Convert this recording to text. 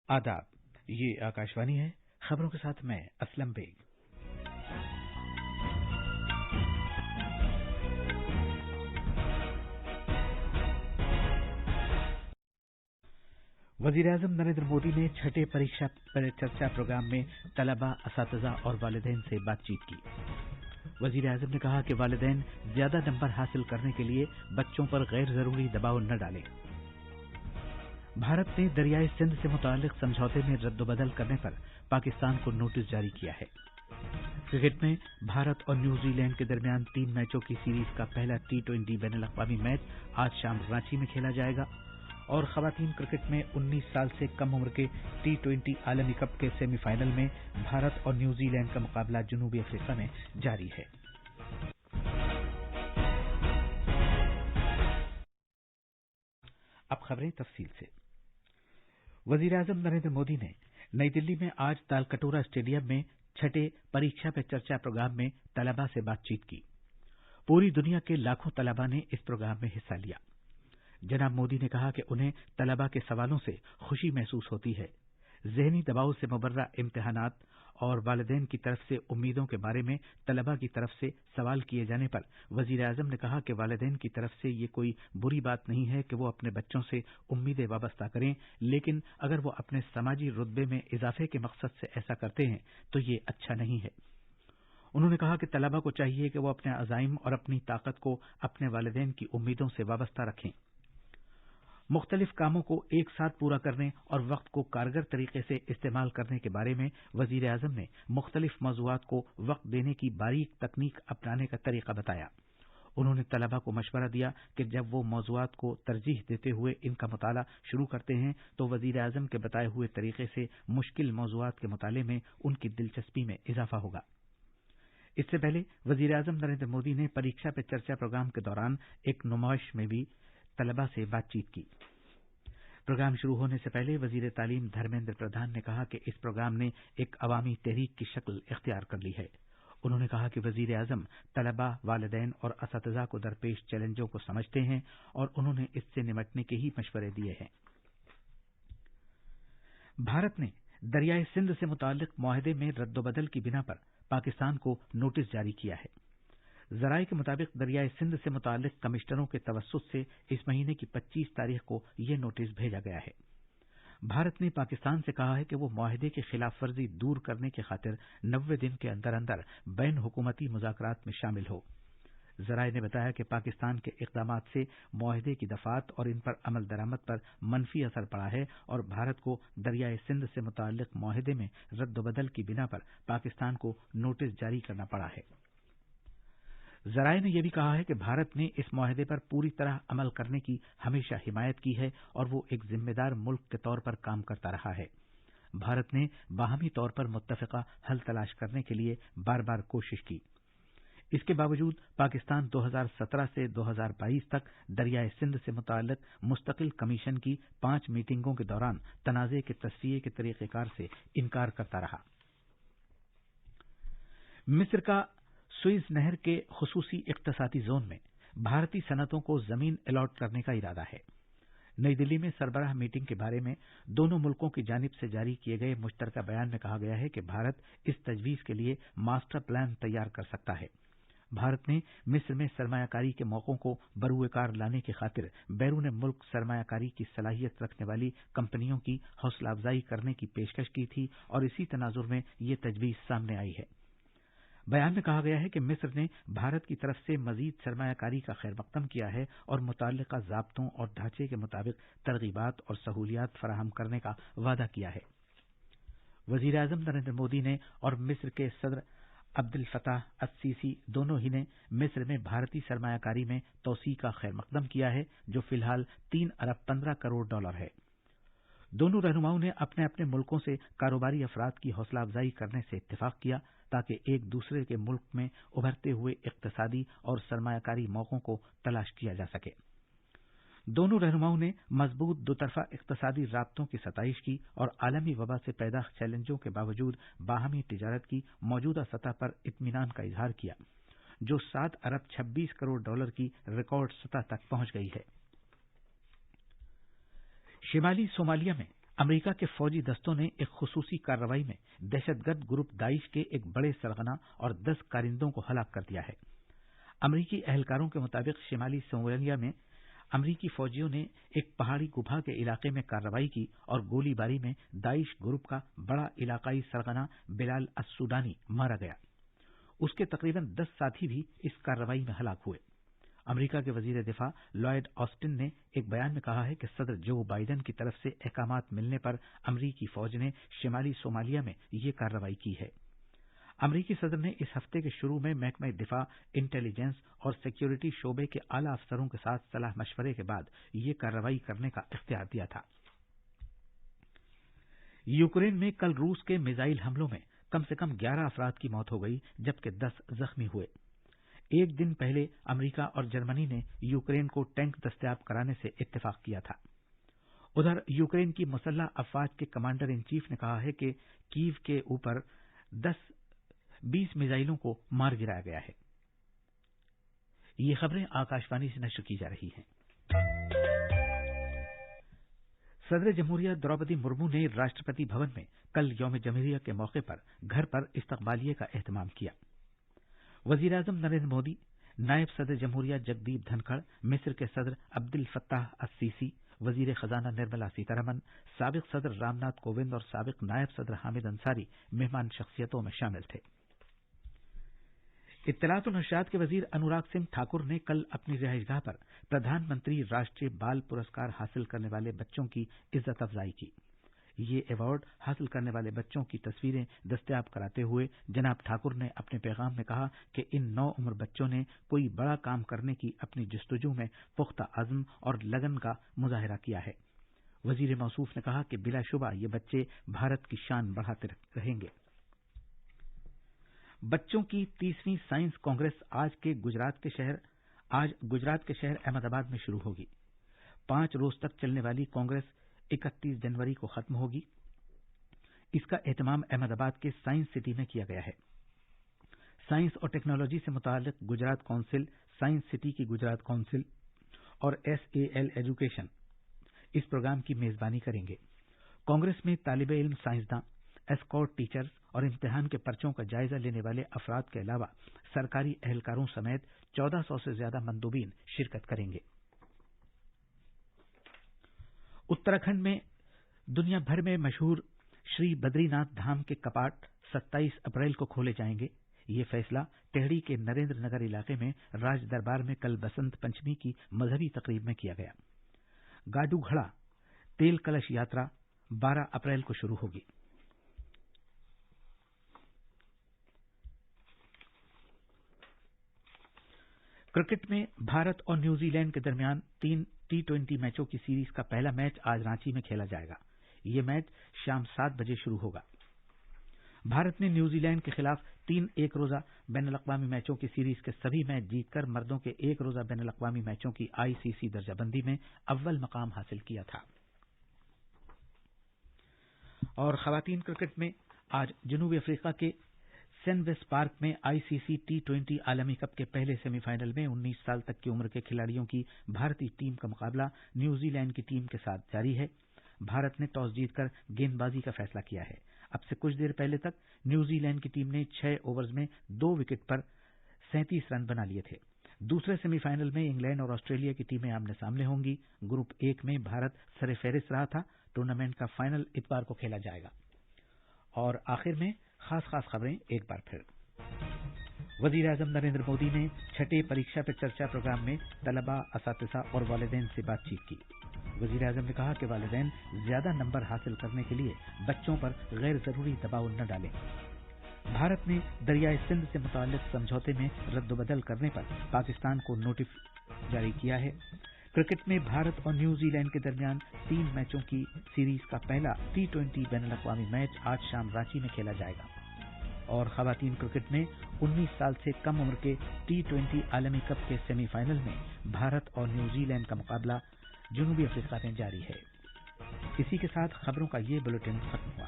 आदाब। ये आकाशवाणी है। खबरों के साथ मैं असलम बेग। वज़ीर-ए-आज़म नरेंद्र मोदी ने छठे परीक्षा पर चर्चा प्रोग्राम में तलबा, असातिज़ा और वालिदैन से बातचीत की। वज़ीर-ए-आज़म ने कहा कि वालिदैन ज्यादा नंबर हासिल करने के लिए बच्चों पर गैर जरूरी दबाव न डालें। भारत ने दरियाई सिंध से मुताल्लिक समझौते में रद्दोबदल करने पर पाकिस्तान को नोटिस जारी किया है। क्रिकेट में भारत और न्यूजीलैंड के दरमियान 3 मैचों की सीरीज का पहला T20 बैनुल-अक़वामी मैच आज शाम रांची में खेला जाएगा। और खवातीन क्रिकेट में 19 साल से कम उम्र के T20 आलमी कप के सेमीफाइनल में भारत और न्यूजीलैंड का मुकाबला जनूबी अफ्रीका में जारी है। अब खबरें तफसील से। वज़ीर-ए-आज़म नरेंद्र मोदी ने नई दिल्ली में आज तालकटोरा स्टेडियम में छठे परीक्षा पे चर्चा प्रोग्राम में तलबा से बातचीत की। पूरी दुनिया के लाखों तलबा ने इस प्रोग्राम में हिस्सा लिया। जनाब मोदी ने कहा कि उन्हें तलबा के सवालों से खुशी महसूस होती है। ज़हनी दबाव से मुबर्रा इम्तिहानात और वालिदैन की तरफ से उम्मीदों के बारे में तलबा की तरफ से सवाल किए जाने पर वज़ीर-ए-आज़म ने कहा कि वालिदैन की तरफ से ये कोई बुरी बात नहीं है कि वो अपने बच्चों से उम्मीदें वाबस्ता करें, लेकिन अगर वो अपने समाजी रुतबे में इजाफे के मकसद से ऐसा करते हैं तो ये अच्छा नहीं है। उन्होंने कहा कि तलबा को चाहिए कि वो अपने अज़ाइम और अपनी ताकत को अपने वालिदैन की उम्मीदों से वाबस्ता रखें। मुख्तलिफ कामों को एक साथ पूरा करने और वक्त को कारगर तरीके से इस्तेमाल करने के बारे में वज़ीर-ए-आज़म ने मुख्तलिफ मौज़ूआत को वक्त देने की बारीक तकनीक अपनाने का तरीका बताया। उन्होंने तलबा को मशवरा दिया कि जब वो मौज़ूआत को तरजीह देते हुए इनका मुताला शुरू करते हैं तो वज़ीर-ए-आज़म के बताए हुए तरीके से मुश्किल मौज़ूआत के मुताले में उनकी दिलचस्पी में इजाफा होगा। इससे पहले वज़ीर-ए-आज़म नरेंद्र मोदी ने परीक्षा पे चर्चा प्रोग्राम के दौरान एक नुमाइश में भी तलबा से बातचीत की। प्रोग्राम शुरू होने से पहले वज़ीर तालीम धर्मेंद्र प्रधान ने कहा कि इस प्रोग्राम ने एक अवामी तहरीक की शक्ल इख्तियार कर ली है। उन्होंने कहा कि वज़ीर-ए-आज़म तलबा, वालिदैन और असातिज़ा को दरपेश चैलेंजों को समझते हैं और उन्होंने इससे निमटने के ही मशवरे दिए हैं। भारत ने दरियाई सिंध से मुताल्लिक मुआहदे में रद्दोबदल की बिना पर पाकिस्तान को नोटिस जारी किया है। ज़राए के मुताबिक दरियाई सिंध से मुताल्लिक कमिश्नरों के तवस्सुत से इस महीने की 25 तारीख को यह नोटिस भेजा गया है। भारत ने पाकिस्तान से कहा है कि वो मुआहदे की खिलाफ वर्जी दूर करने की खातिर 90 दिन के अंदर अंदर बैन हुकूमती मुज़ाकरात में शामिल हो। ज़राए ने बताया कि पाकिस्तान के इक़दामात से मुआहदे की दफ़ात और इन पर अमल दरामद पर मनफी असर पड़ा है और भारत को दरियाई सिंध से मुताल्लिक मुआहदे में रद्दोबदल की बिना पर पाकिस्तान को नोटिस जारी करना पड़ा है। ज़राए ने यह भी कहा है कि भारत ने इस मुआहदे पर पूरी तरह अमल करने की हमेशा हिमायत की है और वो एक जिम्मेदार मुल्क के तौर पर काम करता रहा है। भारत ने बाहमी तौर पर मुत्तफ़िक़ा हल तलाश करने के लिए बार बार कोशिश की। इसके बावजूद पाकिस्तान 2017 से 2022 तक दरियाए सिंध से मुताल्लिक मुस्तकिल कमीशन की 5 मीटिंगों के दौरान तनाज़े के तस्फ़िये के तरीक़ेकार से इनकार करता रहा। मिस्र का सुइज़ नहर के खुसूसी इक़्तिसादी जोन में भारतीय सनअतों को जमीन अलॉट करने का इरादा है। नई दिल्ली में सरबराह मीटिंग के बारे में दोनों मुल्कों की जानिब से जारी किए गए मुश्तरका बयान में कहा गया है कि भारत इस तजवीज़ के लिए मास्टर प्लान तैयार कर सकता है। भारत ने मिस्र में सरमायाकारी के मौक़ों को बरूएकार लाने की खातिर बैरून मुल्क सरमायाकारी की सलाहियत रखने वाली कंपनियों की हौसला अफजाई करने की पेशकश की थी और इसी तनाजुर में ये तजवीज़ सामने आई है। बयान में कहा गया है कि मिस्र ने भारत की तरफ से मजीद सरमायाकारी का खैर मकदम किया है और मुताल्लिका ज़ाब्तों और ढांचे के मुताबिक तरगीबात और सहूलियात फराहम करने का वादा किया है। वज़ीर-ए-आज़म नरेंद्र मोदी ने और मिस्र के सदर अब्दुल फताह अस-सीसी दोनों ही ने मिस्र में भारतीय सरमायाकारी में तौसी का खैर मकदम किया है, जो फिलहाल 3 अरब 15 करोड़ डॉलर है। दोनों रहनुमाओं ने अपने अपने मुल्कों से कारोबारी अफराद की हौसला अफजाई करने से इत्तेफाक किया ताकि एक दूसरे के मुल्क में उभरते हुए इक़्तिसादी और सरमायाकारी मौक़ों को तलाश किया जा सके। दोनों रहनुमाओं ने मजबूत दोतरफा इक़्तिसादी राब्तों की सताइश की और आलमी वबा से पैदा चैलेंजों के बावजूद बाहमी तिजारत की मौजूदा सतह पर इत्मीनान का इजहार किया, जो 7 अरब 26 करोड़ डॉलर की रिकॉर्ड सतह तक पहुंच गई है। शिमाली सोमालिया में امریکہ کے فوجی دستوں نے ایک خصوصی کارروائی میں دہشت گرد گروپ داعش کے ایک بڑے سرغنہ اور 10 کارندوں کو ہلاک کر دیا ہے۔ امریکی اہلکاروں کے مطابق شمالی صومالیہ میں امریکی فوجیوں نے ایک پہاڑی گپھا کے علاقے میں کارروائی کی اور گولی باری میں داعش گروپ کا بڑا علاقائی سرغنہ بلال السوڈانی مارا گیا۔ اس کے تقریباً 10 ساتھی بھی اس کارروائی میں ہلاک ہوئے۔ امریکہ کے وزیر دفاع لائیڈ آسٹن نے ایک بیان میں کہا ہے کہ صدر جو بائیڈن کی طرف سے احکامات ملنے پر امریکی فوج نے شمالی صومالیہ میں یہ کارروائی کی ہے۔ امریکی صدر نے اس ہفتے کے شروع میں محکمہ دفاع، انٹیلیجنس اور سیکیورٹی شعبے کے اعلی افسروں کے ساتھ صلاح مشورے کے بعد یہ کارروائی کرنے کا اختیار دیا تھا۔ یوکرین میں کل روس کے میزائل حملوں میں کم سے کم 11 افراد کی موت ہو گئی جبکہ 10 زخمی ہوئے۔ ایک دن پہلے امریکہ اور جرمنی نے یوکرین کو ٹینک دستیاب کرانے سے اتفاق کیا تھا۔ ادھر یوکرین کی مسلح افواج کے کمانڈر ان چیف نے کہا ہے کہ کیو کے اوپر 20 میزائلوں کو مار گرایا گیا ہے۔ یہ خبریں آکاشوانی سے نشر کی جا رہی ہیں۔ صدر جمہوریہ دروپدی مرمو نے راشٹرپتی بھون میں کل یوم جمہوریہ کے موقع پر گھر پر استقبالیے کا اہتمام کیا۔ وزیر اعظم نریندر مودی، نائب صدر جمہوریہ جگدیپ دھنکھڑ، مصر کے صدر عبد الفتاح السیسی، وزیر خزانہ نرملا سیتارمن، سابق صدر رام ناتھ کووند اور سابق نائب صدر حامد انصاری مہمان شخصیتوں میں شامل تھے۔ اطلاعات و نشریات کے وزیر انوراگ سنگھ ٹھاکر نے کل اپنی رہائش گاہ پر پردھان منتری راشٹریہ بال پرسکار حاصل کرنے والے بچوں کی عزت افزائی کی۔ یہ ایوارڈ حاصل کرنے والے بچوں کی تصویریں دستیاب کراتے ہوئے جناب ٹھاکر نے اپنے پیغام میں کہا کہ ان نوعمر بچوں نے کوئی بڑا کام کرنے کی اپنی جستجو میں پختہ عزم اور لگن کا مظاہرہ کیا ہے۔ وزیر موصوف نے کہا کہ بلا شبہ یہ بچے بھارت کی شان بڑھاتے رہیں گے۔ بچوں کی 30ویں سائنس کانگریس آج گجرات کے شہر احمد آباد میں شروع ہوگی۔ 5 روز تک چلنے والی کانگریس 31 جنوری کو ختم ہوگی۔ اس کا اہتمام احمد آباد کے سائنس سٹی میں کیا گیا ہے۔ سائنس اور ٹیکنالوجی سے متعلق گجرات کونسل، سائنس سٹی کی گجرات کونسل اور SAL ایجوکیشن اس پروگرام کی میزبانی کریں گے۔ کانگریس میں طالب علم، سائنسداں، اسکاؤٹ ٹیچرز اور امتحان کے پرچوں کا جائزہ لینے والے افراد کے علاوہ سرکاری اہلکاروں سمیت 1400 سے زیادہ مندوبین شرکت کریں گے۔ اتراکھنڈ میں دنیا بھر میں مشہور شری بدری ناتھ دھام کے کپاٹ 27 اپریل کو کھولے جائیں گے۔ یہ فیصلہ ٹہڑی کے نریندر نگر علاقے میں راج دربار میں کل بسنت پنچمی کی مذہبی تقریب میں کیا گیا۔ گاڈو گھڑا تیل کلش یاترا 12 اپریل کو شروع ہوگی۔ کرکٹ میں بھارت اور نیوزی لینڈ کے درمیان 3 T20 میچوں کی سیریز کا پہلا میچ آج رانچی میں کھیلا جائے گا۔ یہ میچ شام 7 بجے شروع ہوگا۔ بھارت نے نیوزی لینڈ کے خلاف 3 ایک روزہ بین الاقوامی میچوں کی سیریز کے سبھی میچ جیت کر مردوں کے ایک روزہ بین الاقوامی میچوں کی ICC درجہ بندی میں اول مقام حاصل کیا تھا۔ اور خواتین کرکٹ میں آج جنوبی افریقہ کے سین ویسٹ پارک میں ICC T20 عالمی کپ کے پہلے سیمی فائنل میں 19 سال تک کی عمر کے کھلاڑیوں کی بھارتی ٹیم کا مقابلہ نیوزی لینڈ کی ٹیم کے ساتھ جاری ہے۔ بھارت نے ٹاس جیت کر گیند بازی کا فیصلہ کیا ہے۔ اب سے کچھ دیر پہلے تک نیوزی لینڈ کی ٹیم نے 6 اوورز میں 2 وکٹ پر 37 رن بنا لیے تھے۔ دوسرے سیمی فائنل میں انگلینڈ اور آسٹریلیا کی ٹیمیں آمنے سامنے ہوں گی۔ گروپ 1 میں بھارت سر فہرست رہا تھا۔ ٹورنامنٹ کا فائنل اتوار کو کھیلا جائے گا۔ اور آخر میں خاص خبریں ایک بار پھر۔ وزیر اعظم نریندر مودی نے 6 پریکشا پہ چرچا پروگرام میں طلباء، اساتذہ اور والدین سے بات چیت کی۔ وزیر اعظم نے کہا کہ والدین زیادہ نمبر حاصل کرنے کے لیے بچوں پر غیر ضروری دباؤ نہ ڈالیں۔ بھارت نے دریائے سندھ سے متعلق سمجھوتے میں رد و بدل کرنے پر پاکستان کو نوٹس جاری کیا ہے۔ کرکٹ میں بھارت اور نیوزی لینڈ کے درمیان 3 میچوں کی سیریز کا پہلا T20 بین الاقوامی میچ آج شام رانچی میں کھیلا جائے گا۔ اور خواتین کرکٹ میں 19 سال سے کم عمر کے T20 عالمی کپ کے سیمی فائنل میں بھارت اور نیوزی لینڈ کا مقابلہ جنوبی افریقہ میں جاری ہے۔ اسی کے ساتھ خبروں کا یہ بلیٹن ختم ہوا۔